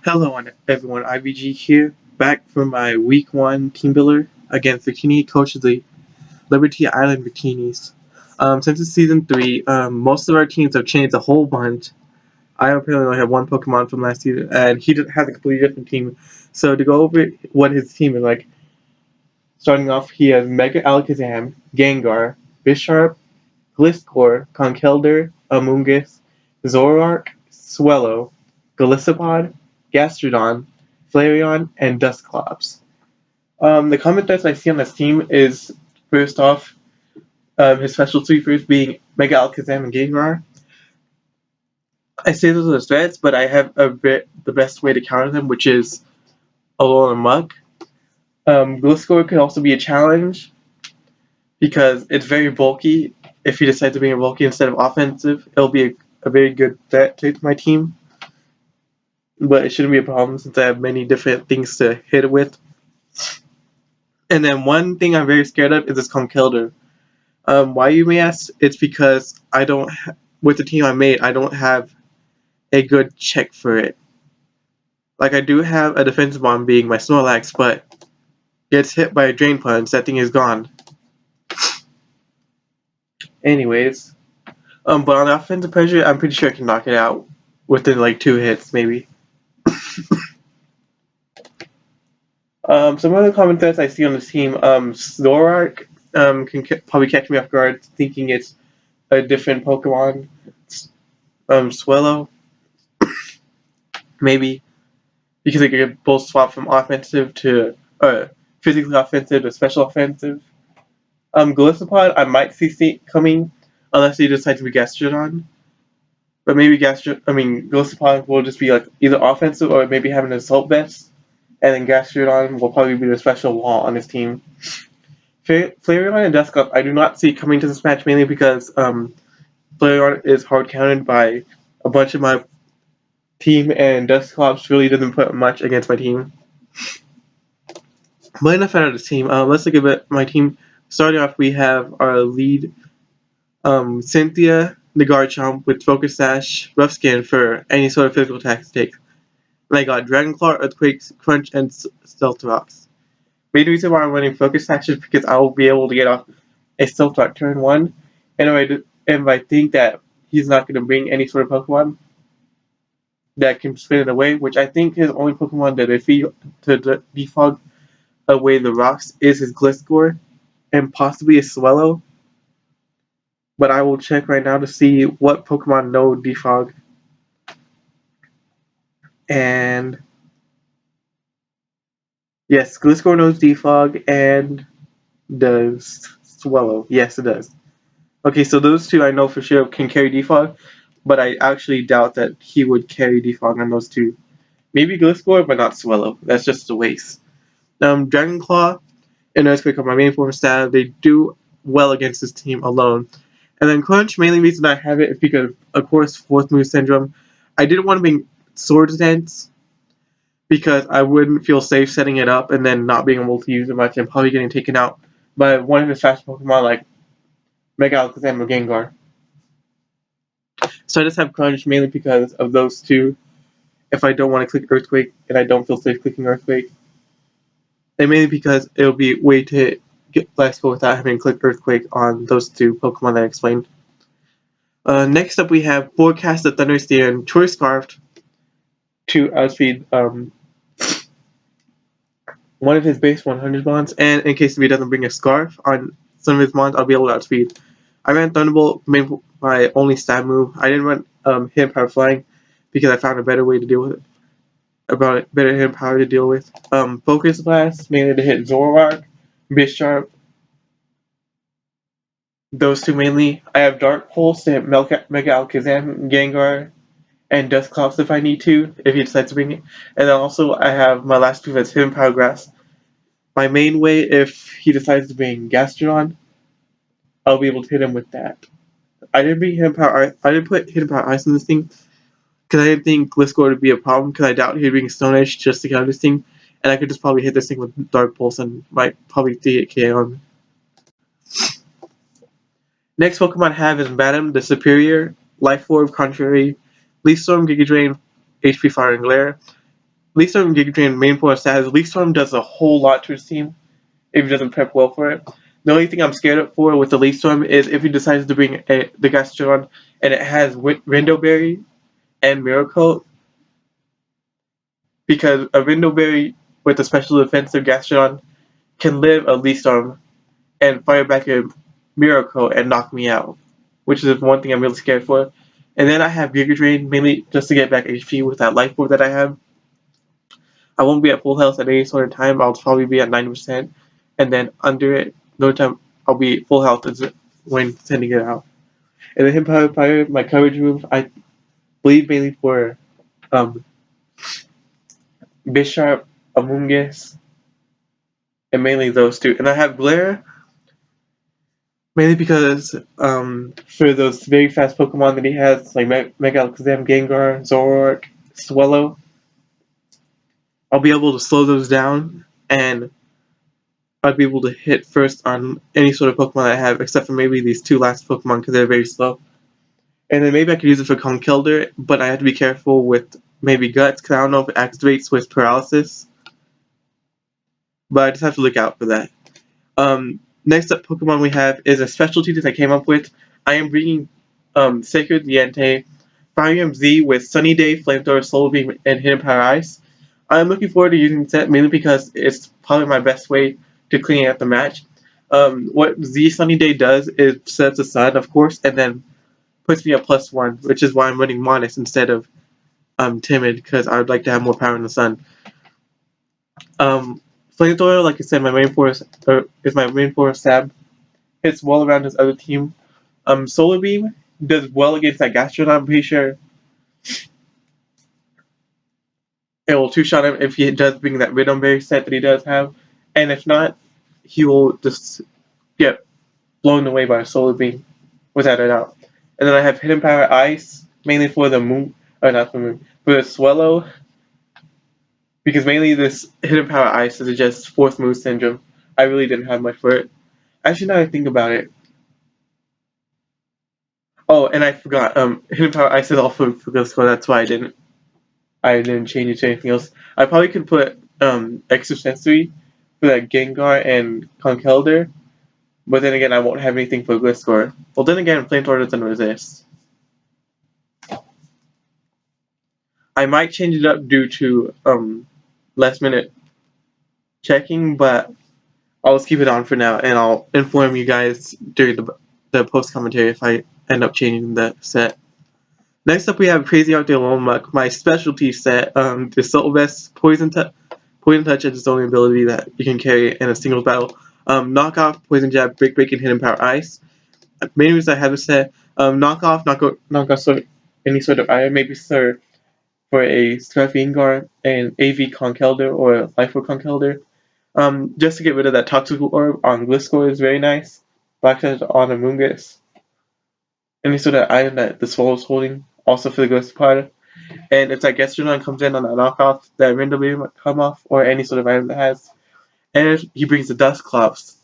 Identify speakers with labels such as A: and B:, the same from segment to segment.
A: Hello everyone, IVG here, back for my week 1 team builder against Victini, coach of the Liberty Island Victinis. Since it's season 3, most of our teams have changed a whole bunch. I apparently only have one Pokemon from last season, and he has a completely different team. So to go over what his team is like, starting off, he has Mega Alakazam, Gengar, Bisharp, Gliscor, Conkeldurr, Amoonguss, Zoroark, Swellow, Golisopod, Gastrodon, Flareon, and Dusclops. The common threats I see on this team is, first off, his special sweepers being Mega Alakazam and Gengar. I say those are the threats, but I have the best way to counter them, which is Alolan Mug. Gliscor could also be a challenge because it's very bulky. If you decide to be bulky instead of offensive, it'll be a very good threat to my team. But it shouldn't be a problem since I have many different things to hit it with. And then one thing I'm very scared of is this Conkeldurr. Why, you may ask? It's because I don't, with the team I made, I don't have a good check for it. Like, I do have a defensive bomb being my Snorlax, but gets hit by a Drain Punch, that thing is gone. Anyways, but on the offensive pressure, I'm pretty sure I can knock it out within like 2 hits, maybe. Some other common threats I see on this team, Zoroark can probably catch me off guard thinking it's a different Pokemon. Swellow, maybe, because it could both swap from offensive to physically offensive to special offensive. Golisopod I might see coming unless he decides to be Gastrodon. But maybe Golisopod will just be like either offensive or maybe have an assault vest, and then Gastrodon will probably be the special wall on his team. Flareon and Dusclops I do not see coming to this match, mainly because Flareon is hard counted by a bunch of my team, and Dusclops really doesn't put much against my team. But enough out of the team. Let's look at my team. Starting off, we have our lead, Cynthia, the Garchomp with Focus Sash, Rough Skin for any sort of physical attack to take. And I got Dragon Claw, Earthquake, Crunch, and Stealth Rocks. Main reason why I'm running Focus Sash is because I will be able to get off a Stealth Rock turn 1, and if I think that he's not going to bring any sort of Pokemon that can spin it away, which I think his only Pokemon that to defog away the rocks is his Gliscor and possibly a Swellow. But I will check right now to see what Pokemon know defog. And yes, Gliscor knows defog, and does Swellow. Yes, it does. Okay, so those two I know for sure can carry defog, but I actually doubt that he would carry defog on those two. Maybe Gliscor, but not Swellow. That's just a waste. Dragon Claw and Earthquake are my main form of stab. They do well against this team alone. And then Crunch, mainly reason I have it is because, of course, Fourth Move Syndrome. I didn't want to bring Sword Dance because I wouldn't feel safe setting it up and then not being able to use it much and probably getting taken out by one of his fast Pokemon like Mega Alakazam or Gengar. So I just have Crunch mainly because of those two. If I don't want to click Earthquake and I don't feel safe clicking Earthquake. And mainly because it'll be a way to get Gliscor without having to click Earthquake on those two Pokemon that I explained. Next up we have Forecast the Thundersteer and Choice Scarf to outspeed one of his base 100 bonds, and in case if he doesn't bring a Scarf on some of his bonds, I'll be able to outspeed. I ran Thunderbolt, made my only stab move. I didn't run Hidden Power Flying because I found a better way to deal with it. Better hidden power to deal with. Focus Blast, mainly to hit Zoroark, Bisharp. Those two mainly. I have Dark Pulse to hit Mega Alakazam, Gengar, and Dusclops if I need to, if he decides to bring it. And then also I have my last move as Hidden Power Grass. My main way, if he decides to bring Gastrodon, I'll be able to hit him with that. I didn't put Hidden Power Ice in this thing because I didn't think Gliscor would be a problem, because I doubt he'd bring Stone Edge just to counter this thing, and I could just probably hit this thing with Dark Pulse and might probably see it KO on me. Next Pokemon I have is Madam, the Superior, Life Orb, Contrary, Leaf Storm, Giga Drain, HP Fire, and Glare. Leaf Storm and Giga Drain main for stats. Leaf Storm does a whole lot to his team if he doesn't prep well for it. The only thing I'm scared for with the Leaf Storm is if he decides to bring the Gastrodon and it has Rindoberry and Miracle, because a Rindoberry with a special defensive Gastrodon can live a Leaf Storm and fire back a Miracle and knock me out, which is one thing I'm really scared for. And then I have Giga Drain mainly just to get back HP with that life orb that I have. I won't be at full health at any sort of time. I'll probably be at 90%, and then under it, no time I'll be full health when sending it out. And then Hip Fire, my coverage move, I believe mainly for Bisharp, Amoonguss, and mainly those two. And I have Glare mainly because for those very fast Pokemon that he has, like Mega Alakazam, Gengar, Zoroark, Swellow, I'll be able to slow those down, and I'd be able to hit first on any sort of Pokemon I have, except for maybe these two last Pokemon because they're very slow. And then maybe I could use it for Conkeldurr, but I have to be careful with maybe Guts because I don't know if it activates with Paralysis. But I just have to look out for that. Next up Pokemon we have is a specialty that I came up with. I am bringing Sacred Diente, Fire Z with Sunny Day, Flamethrower, Solar Beam, and Hidden Power Ice. I'm looking forward to using the set mainly because it's probably my best way to clean out the match. What Z Sunny Day does is sets the sun, of course, and then puts me at +1, which is why I'm running Modest instead of Timid, because I would like to have more power in the sun. Flamethrower, like I said, my main force is my main force stab. Hits well around his other team. Solar Beam does well against that Gastrodon. I'm pretty sure it will two-shot him if he does bring that Rhythm Berry set that he does have. And if not, he will just get blown away by a Solar Beam, without a doubt. And then I have Hidden Power Ice, mainly for the Moon, or not for the Moon, for the Swellow. Because mainly this Hidden Power Ice is just 4th Move Syndrome. I really didn't have much for it. Actually, now I think about it. Oh, and I forgot, Hidden Power Ice is also for Gliscor, that's why I didn't change it to anything else. I probably could put Extra Sensory for that Gengar and Conkeldurr, but then again I won't have anything for Gliscor. Well, then again, Flamethrower doesn't resist. I might change it up due to last minute checking, but I'll just keep it on for now, and I'll inform you guys during the post commentary if I end up changing the set. Next up, we have Crazy Out Muck, my specialty set. The Soul Vest Poison Touch is its only ability that you can carry in a single battle. Knock Off, Poison Jab, Break, and Hidden Power Ice. Main reason I have this set, knock off any sort of item, maybe for a Scruffy Gengar and AV Conkeldurr or Life Orb Conkeldurr. Just to get rid of that Toxic Orb on Gliscor is very nice. Black Touch on Amoonguss. Any sort of item that the Swallow is holding, also for the Golisopod. And if that Gastrodon comes in on that knockoff, that Window Beam might come off, or any sort of item that has. And if he brings the Dusclops,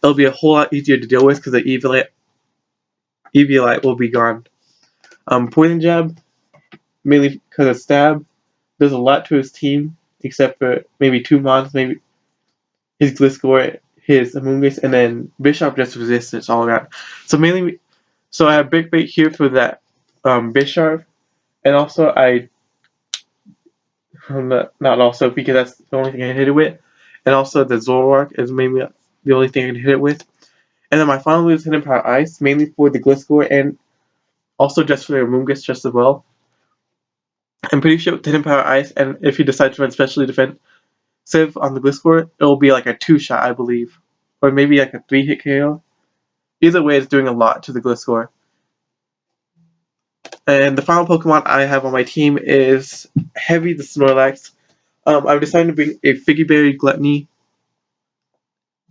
A: it'll be a whole lot easier to deal with because the Eviolite will be gone. Poison Jab, mainly because of Stab, does a lot to his team, except for maybe 2 mons, maybe his Gliscor, his Amoonguss, and then Bisharp just resistance all around. So I have Big Bait here for that Bisharp, and also not also because that's the only thing I can hit it with, and also the Zoroark is maybe the only thing I can hit it with. And then my final move is Hidden Power Ice, mainly for the Gliscor and also just for the Amoonguss just as well. I'm pretty sure with Hidden Power Ice, and if you decide to run Specially Defensive on the Gliscor, it will be like a 2-shot, I believe, or maybe like a 3-hit KO. Either way, it's doing a lot to the Gliscor. And the final Pokemon I have on my team is Heavy the Snorlax. I've decided to bring a Figgy Berry Gluttony,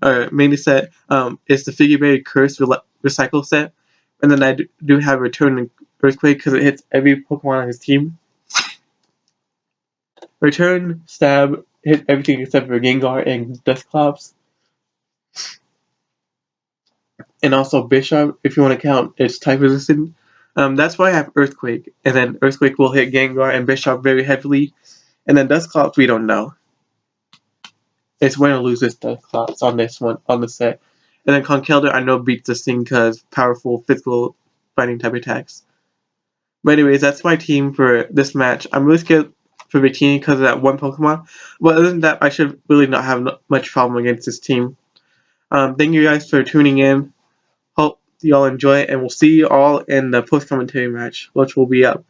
A: mainly set. It's the Figgy Berry Curse Recycle set. And then I do have Return and Earthquake because it hits every Pokemon on his team. Return, Stab, hit everything except for Gengar and Dusclops. And also Bisharp, if you want to count its type resistant. That's why I have Earthquake. And then Earthquake will hit Gengar and Bisharp very heavily. And then Dusclops, we don't know. It's win or lose with Dusclops on this one, on the set. And then Conkeldurr, I know beats this thing because powerful physical fighting type attacks. But anyways, that's my team for this match. I'm really scared for Victini because of that one Pokemon. But other than that, I should really not have much problem against this team. Thank you guys for tuning in. Hope you all enjoy it, and we'll see you all in the post-commentary match, which will be up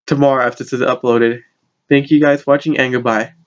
A: tomorrow after this is uploaded. Thank you guys for watching, and goodbye.